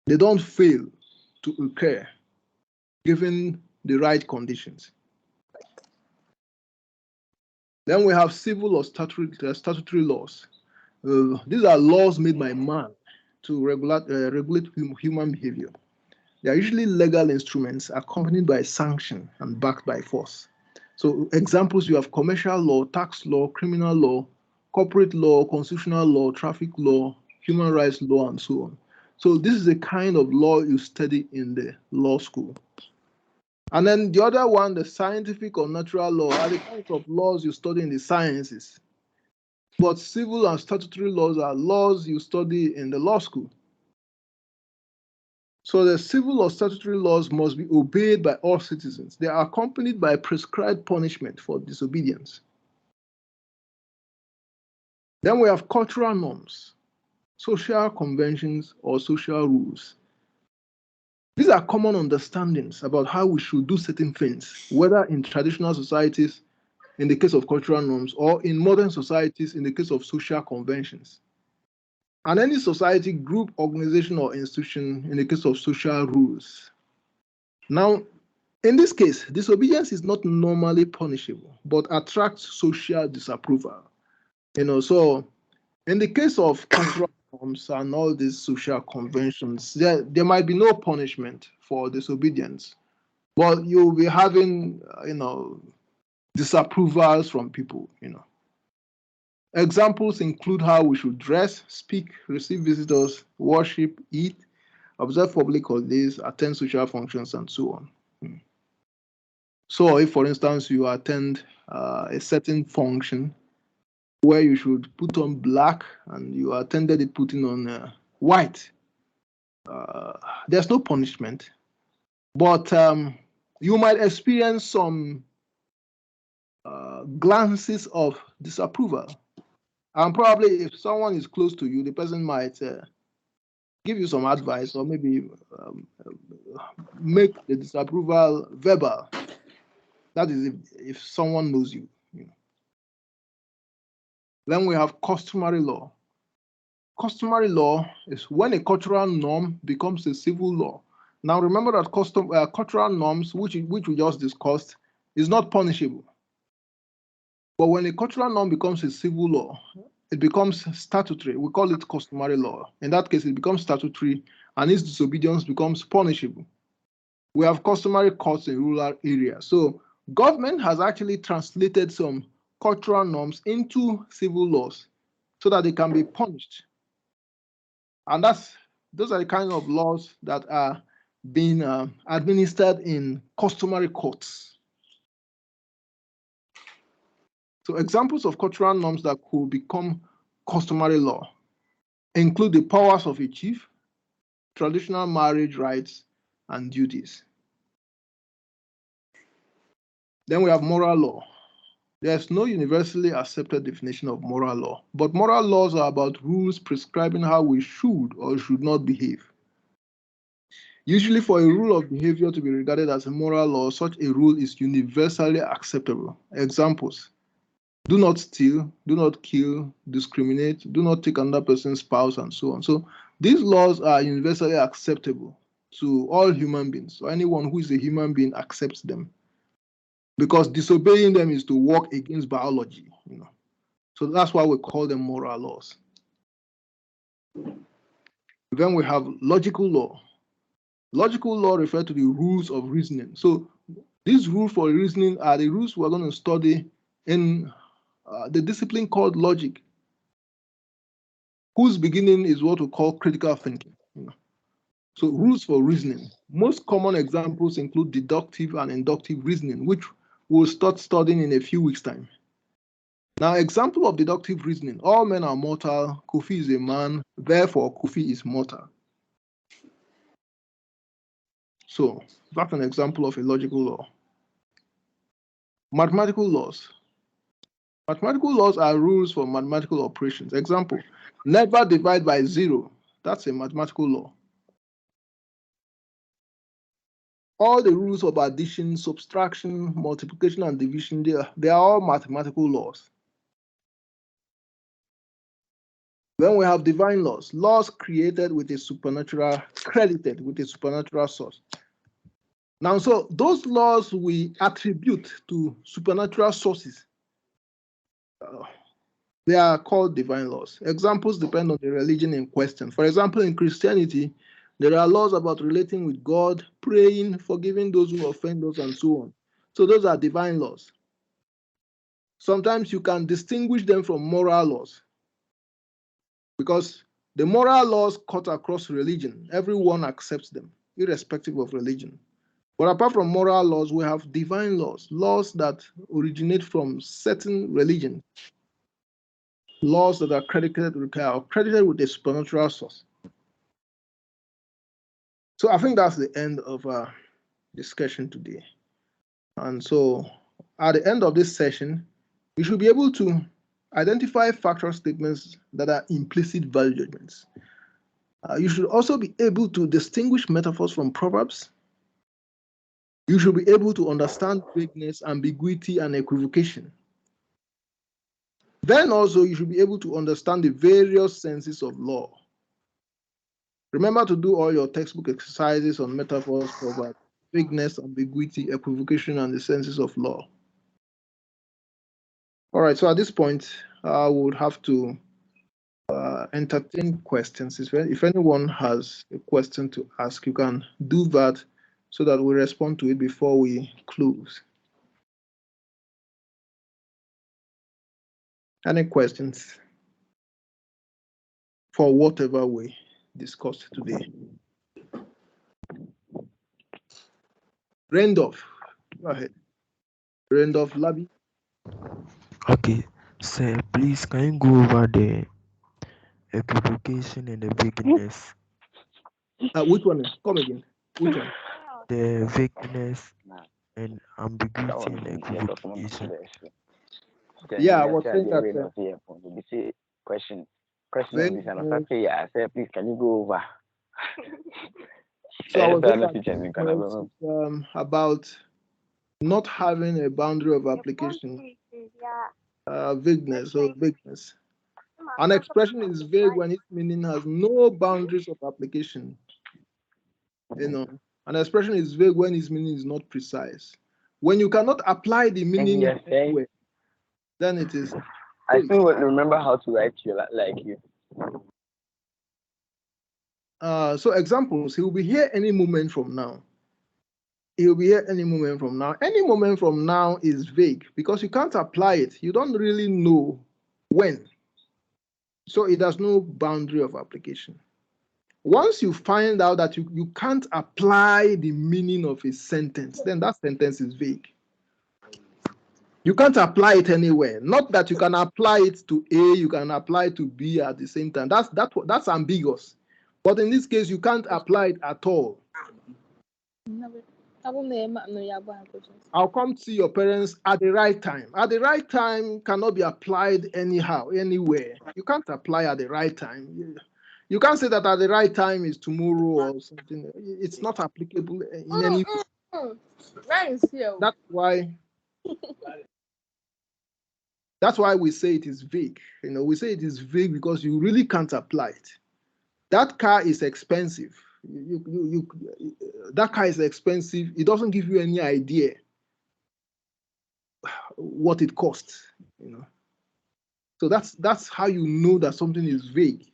They don't fail to occur given the right conditions. Then we have civil or statutory laws. These are laws made by man to regulate human behavior. They are usually legal instruments accompanied by sanction and backed by force. So examples, you have commercial law, tax law, criminal law, corporate law, constitutional law, traffic law, human rights law, and so on. So this is the kind of law you study in the law school. And then the other one, the scientific or natural law, are the kinds of laws you study in the sciences. But civil and statutory laws are laws you study in the law school. So the civil or statutory laws must be obeyed by all citizens. They are accompanied by prescribed punishment for disobedience. Then we have cultural norms, social conventions, or social rules. These are common understandings about how we should do certain things, whether in traditional societies, in the case of cultural norms, or in modern societies, in the case of social conventions. And any society, group, organization, or institution, in the case of social rules. Now, In this case, disobedience is not normally punishable, but attracts social disapproval. So in the case of cultural norms and all these social conventions, there might be no punishment for disobedience, but you'll be having, disapprovals from people. Examples include how we should dress, speak, receive visitors, worship, eat, observe public holidays, attend social functions, and so on. So if, for instance, you attend a certain function where you should put on black and you attended it putting on white, there's no punishment, but you might experience some glances of disapproval. And probably if someone is close to you, the person might give you some advice or maybe make the disapproval verbal. That is if someone knows you. Then we have customary law. Customary law is when a cultural norm becomes a civil law. Now remember that cultural norms, which we just discussed, is not punishable. But when a cultural norm becomes a civil law, it becomes statutory. We call it customary law. In that case, it becomes statutory, and its disobedience becomes punishable. We have customary courts in rural areas. So government has actually translated some cultural norms into civil laws so that they can be punished. And those are the kind of laws that are being administered in customary courts. So examples of cultural norms that could become customary law include the powers of a chief, traditional marriage rights, and duties. Then we have moral law. There's no universally accepted definition of moral law, but moral laws are about rules prescribing how we should or should not behave. Usually, for a rule of behavior to be regarded as a moral law, such a rule is universally acceptable. Examples: do not steal, do not kill, discriminate, do not take another person's spouse, and so on. So these laws are universally acceptable to all human beings. So anyone who is a human being accepts them, because disobeying them is to work against biology. So that's why we call them moral laws. Then we have logical law. Logical law refers to the rules of reasoning. So these rules for reasoning are the rules we're going to study in the discipline called logic, whose beginning is what we call critical thinking. So rules for reasoning. Most common examples include deductive and inductive reasoning, which we'll start studying in a few weeks' time. Now, example of deductive reasoning: all men are mortal, Kofi is a man, therefore Kofi is mortal. So that's an example of a logical law. Mathematical laws. Mathematical laws are rules for mathematical operations. Example: never divide by 0. That's a mathematical law. All the rules of addition, subtraction, multiplication, and division, they are all mathematical laws. Then we have divine laws, laws created with a supernatural, credited with a supernatural source. Now, so those laws we attribute to supernatural sources, they are called divine laws. Examples depend on the religion in question. For example, in Christianity, there are laws about relating with God, praying, forgiving those who offend us, and so on. So those are divine laws. Sometimes you can distinguish them from moral laws, because the moral laws cut across religion. Everyone accepts them, irrespective of religion. But apart from moral laws, we have divine laws, laws that originate from certain religions, laws that are credited with a supernatural source. So I think that's the end of our discussion today. And so at the end of this session, you should be able to identify factual statements that are implicit value judgments. You should also be able to distinguish metaphors from proverbs. You should be able to understand vagueness, ambiguity, and equivocation. Then also you should be able to understand the various senses of law. Remember to do all your textbook exercises on metaphors, proverbs, vagueness, ambiguity, equivocation, and the senses of law. All right, so at this point, I would have to entertain questions. If anyone has a question to ask, you can do that so that we respond to it before we close. Any questions for whatever we discussed today? Randolph, go ahead. Randolph Labby. Okay, sir, please can you go over the equivocation and the vagueness? Which one? Come again. Which one? The vagueness and ambiguity and equivocation. Yeah, I was saying that. Question. Vagueness. I said, please, can you go over? So I was saying that, about not having a boundary of application. Vagueness or vagueness. An expression is vague when its meaning has no boundaries of application. An expression is vague when its meaning is not precise. When you cannot apply the meaning anywhere, then it is. I still remember how to write you like you. So examples, he will be here any moment from now. He'll be here any moment from now. Any moment from now is vague because you can't apply it. You don't really know when. So it has no boundary of application. Once you find out that you can't apply the meaning of a sentence, then that sentence is vague. You can't apply it anywhere. Not that you can apply it to A, you can apply it to B at the same time. That's ambiguous. But in this case, you can't apply it at all. I'll come to see your parents at the right time. At the right time cannot be applied anyhow, anywhere. You can't apply at the right time. You can't say that at the right time is tomorrow or something. It's not applicable in any way. That's why we say it is vague. We say it is vague because you really can't apply it. That car is expensive. That car is expensive. It doesn't give you any idea what it costs. So that's how you know that something is vague.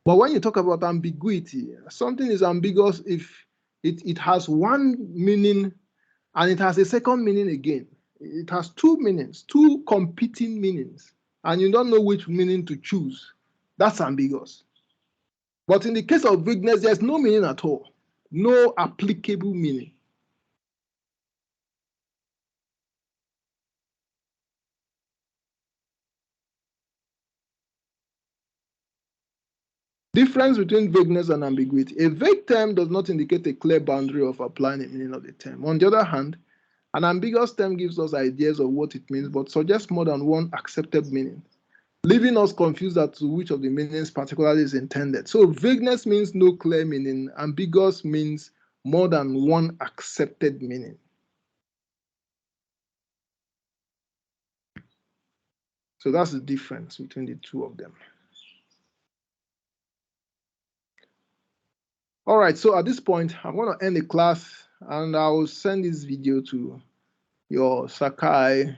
But when you talk about ambiguity, something is ambiguous if it has one meaning and it has a second meaning again. It has two meanings, two competing meanings, and you don't know which meaning to choose. That's ambiguous. But in the case of vagueness, there's no meaning at all, no applicable meaning. Difference between vagueness and ambiguity. A vague term does not indicate a clear boundary of applying the meaning of the term. On the other hand, an ambiguous term gives us ideas of what it means, but suggests more than one accepted meaning, leaving us confused as to which of the meanings particularly is intended. So vagueness means no clear meaning. Ambiguous means more than one accepted meaning. So that's the difference between the two of them. All right, so at this point, I'm going to end the class and I will send this video to your Sakai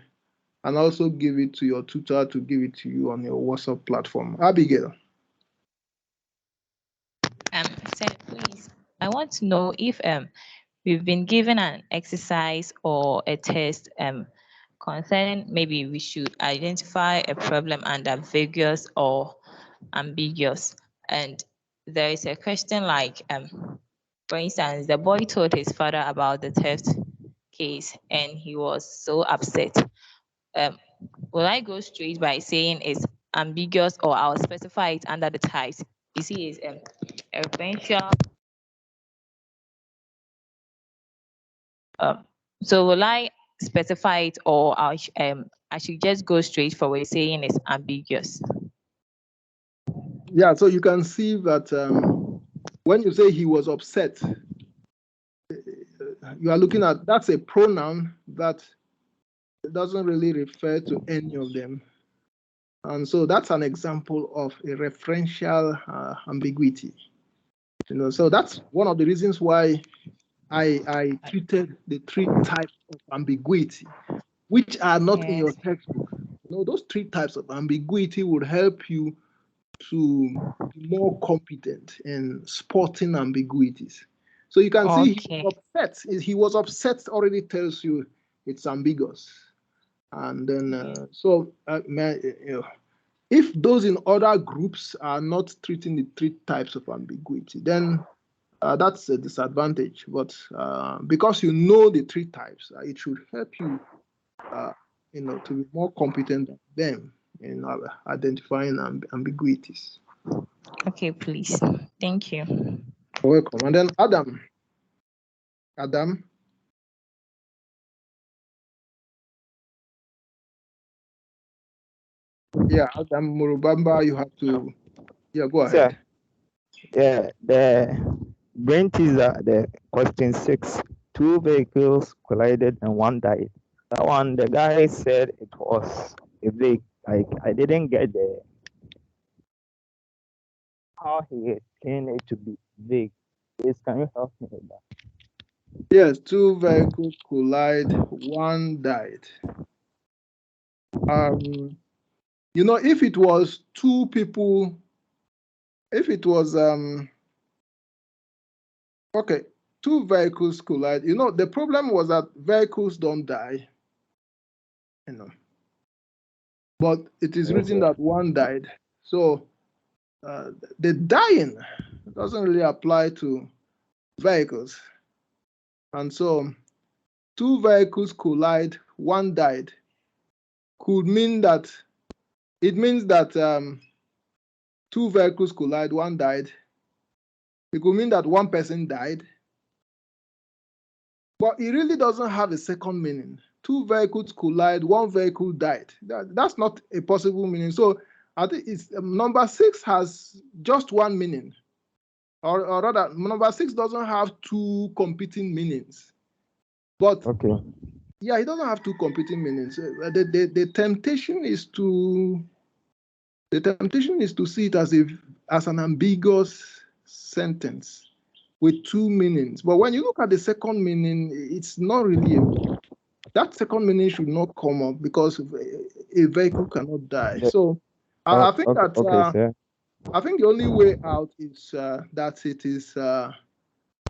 and also give it to your tutor to give it to you on your WhatsApp platform. Abigail. Sir, please, I want to know if we've been given an exercise or a test concerning maybe we should identify a problem under vagueness or ambiguous. And there is a question like, for instance, the boy told his father about the theft case and he was so upset. Will I go straight by saying it's ambiguous or I'll specify it under the types? You see, it's a referential. So will I specify it or I should just go straight forward saying it's ambiguous? Yeah, so you can see that when you say he was upset, you are looking at, that's a pronoun that doesn't really refer to any of them. And so that's an example of a referential ambiguity. So that's one of the reasons why I treated the three types of ambiguity, which are not in your Yes. textbook. Those three types of ambiguity would help you to be more competent in spotting ambiguities. So you can see he Okay. was upset. He was upset already tells you it's ambiguous. And then, if those in other groups are not treating the three types of ambiguity, then that's a disadvantage. But because you know the three types, it should help you, to be more competent than them in identifying ambiguities. Okay, please. Thank you. You're welcome. And then Adam. Yeah, Adam Murubamba, you have to. Yeah, go ahead. Sir, yeah, the brain teaser, the question 6, 2 vehicles collided and one died. That one, the guy said it was a vague. Like, I didn't get how he explained it to be vague. Please, can you help me with that? Yes, 2 vehicles collide, one died. If it was 2 people, if it was okay, 2 vehicles collide. The problem was that vehicles don't die. But it is written that one died. So the dying doesn't really apply to vehicles. And so 2 vehicles collide, one died, could mean that it means that 2 vehicles collide, one died. It could mean that one person died. But it really doesn't have a second meaning. 2 vehicles collide, one vehicle died. That's not a possible meaning. So I think it's number 6 has just one meaning. Or rather, number 6 doesn't have 2 competing meanings. But yeah, it doesn't have 2 competing meanings. The temptation is to see it as an ambiguous sentence with 2 meanings. But when you look at the second meaning, it's not really that second meaning should not come up because a vehicle cannot die. So I think that I think the only way out is that it is I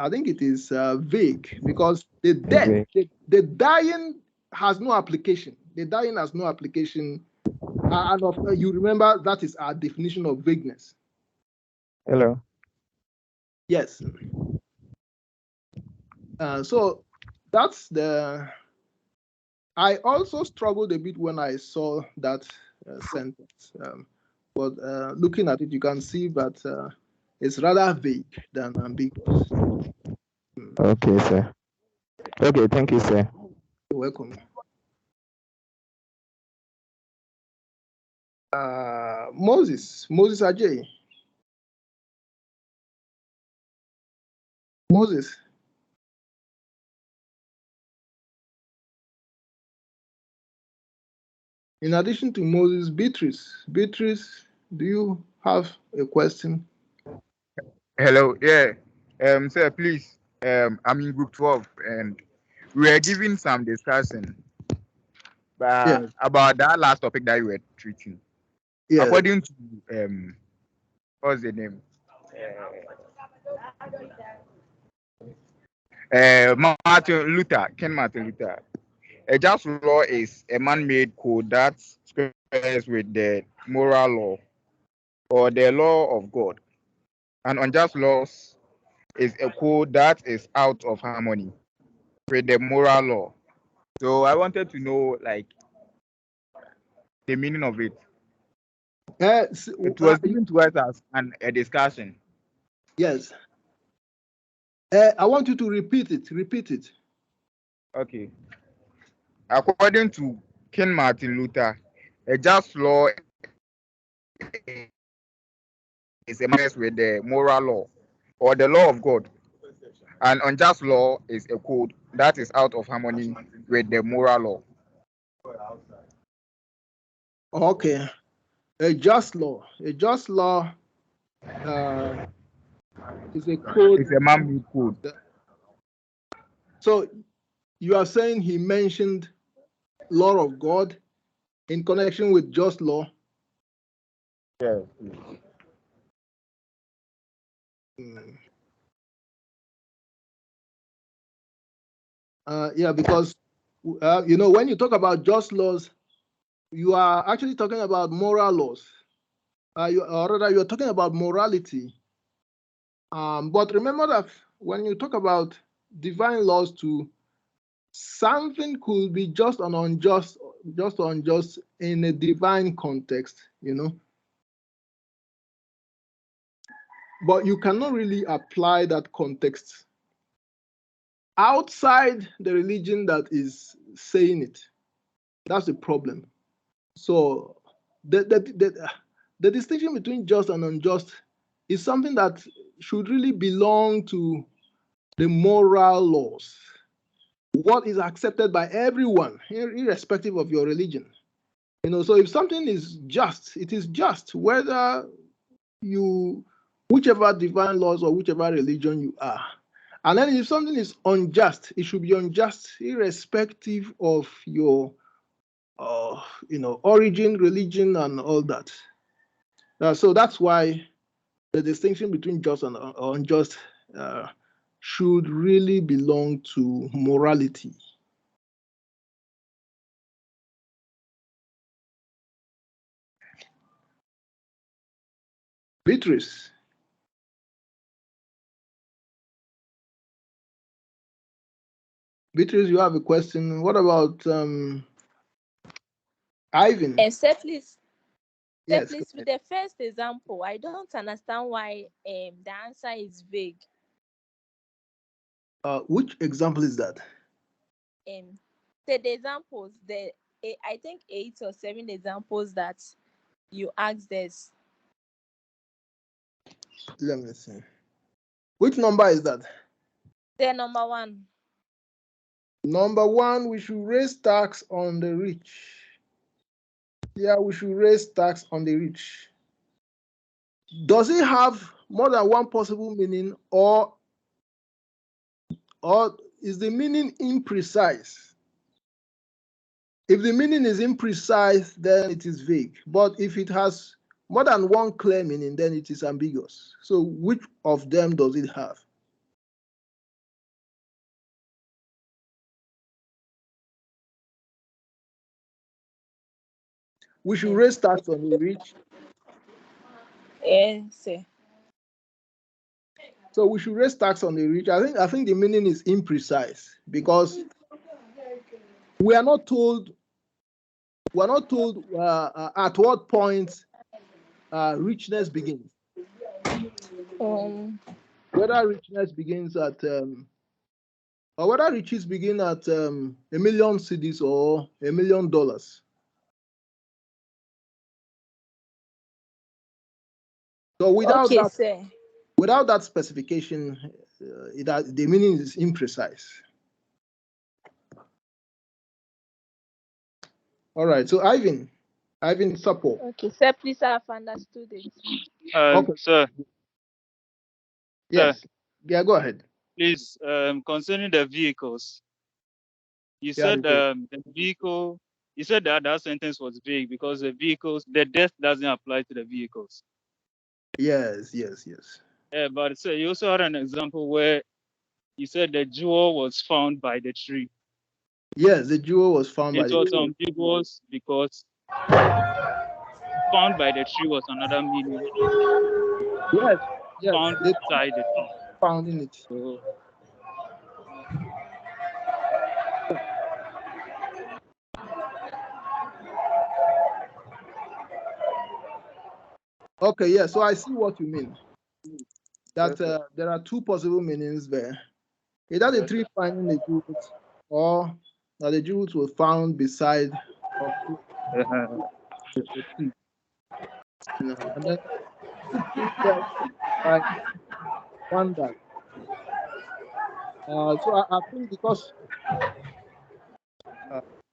think it is vague because the death, the dying has no application. The dying has no application. And you remember that is our definition of vagueness. Hello. Yes. So that's I also struggled a bit when I saw that sentence. But looking at it, you can see that it's rather vague than ambiguous. Okay, sir. Okay, thank you, sir. You're welcome. Moses Ajay. Moses. In addition to Moses, Beatrice, do you have a question? Hello, yeah. Sir, please. I'm in group 12 and we are giving some discussion about that last topic that you were treating. Yeah. According to what's the name? Martin Luther. A just law is a man-made code that squares with the moral law or the law of God. And unjust laws is a code that is out of harmony with the moral law. So I wanted to know, like, the meaning of it. It was given to us as a discussion. Yes. I want you to repeat it. Okay. According to King Martin Luther, a just law is a mess with the moral law or the law of God. An unjust law is a code that is out of harmony with the moral law. Okay. A just law is a code. It's a man-made code. So you are saying he mentioned law of God in connection with just law? Yes. Mm. Yeah, because when you talk about just laws, you are actually talking about moral laws. Or rather, you are talking about morality. But remember that when you talk about divine laws too, something could be just or unjust in a divine context, but you cannot really apply that context outside the religion that is saying it. That's the problem. So the distinction between just and unjust is something that should really belong to the moral laws. What is accepted by everyone, irrespective of your religion. So if something is just, it is just, whether whichever divine laws or whichever religion you are. And then if something is unjust, it should be unjust irrespective of your origin, religion, and all that. So that's why the distinction between just and unjust should really belong to morality. Beatrice. Beatrice, you have a question. What about Ivan? Sir, please. Yes. Please, with the first example, I don't understand why the answer is vague. Which example is that? The examples, I think 8 or 7 examples that you asked us. Let me see. Which number is that? The number 1. Number 1, we should raise tax on the rich. Yeah, we should raise tax on the rich. Does it have more than one possible meaning, or is the meaning imprecise? If the meaning is imprecise, then it is vague. But if it has more than one clear meaning, then it is ambiguous. So which of them does it have? We should raise tax on the rich. Yes, sir. So we should raise tax on the rich. I think the meaning is imprecise because we are not told at what point richness begins. Whether richness begins at or whether riches begin at $1 million cedis or $1 million. So without that specification, the meaning is imprecise. All right. So Ivan support. Okay, sir. Please, I have understood it. Okay. Sir. Yes. Sir. Yeah. Go ahead. Please, concerning the vehicles, you said the vehicle. You said that sentence was vague because the death doesn't apply to the vehicles. Yes. But sir, you also had an example where you said the jewel was found by the tree. Yes, the jewel was found by the tree. It was ambiguous because found by the tree was another meaning. Yes. Found inside the tree. Found in it. So, okay, yeah. So I see what you mean. That there are two possible meanings there. Either the tree finding the jewels, or that the jewels were found beside the tree. And then by one that. So I think because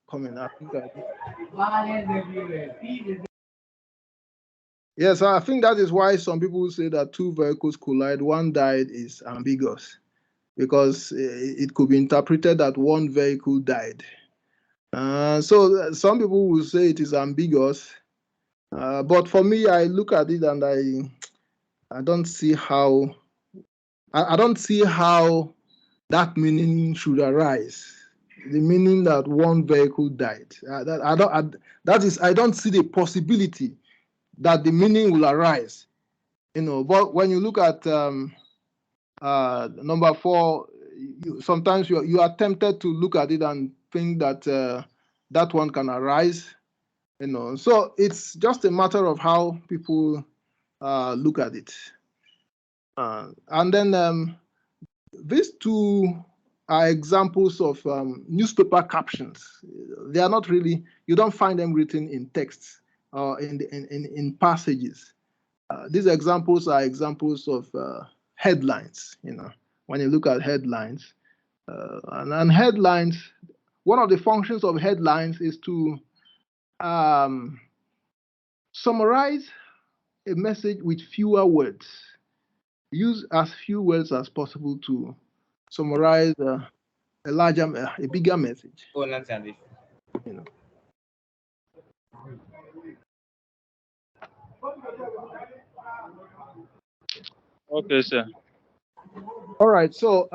comment, I think yes, I think that is why some people say that two vehicles collide, one died is ambiguous. because it could be interpreted that one vehicle died. So some people will say it is ambiguous, but for me, I look at it and I don't see how that meaning should arise. The meaning that one vehicle died. I don't see the possibility that the meaning will arise. But when you look at number 4, sometimes you are tempted to look at it and think that that one can arise. So it's just a matter of how people look at it. And then these two are examples of newspaper captions. They are not really, you don't find them written in texts or in passages. These examples are examples of headlines. When you look at headlines, and headlines, one of the functions of headlines is to summarize a message with fewer words. Use as few words as possible to summarize a bigger message. Okay, sir. All right, so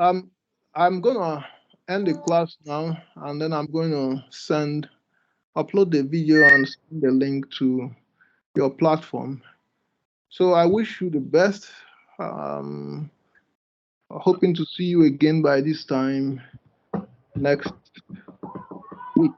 I'm gonna end the class now, and then I'm going to upload the video and send the link to your platform. So I wish you the best. Hoping to see you again by this time next week.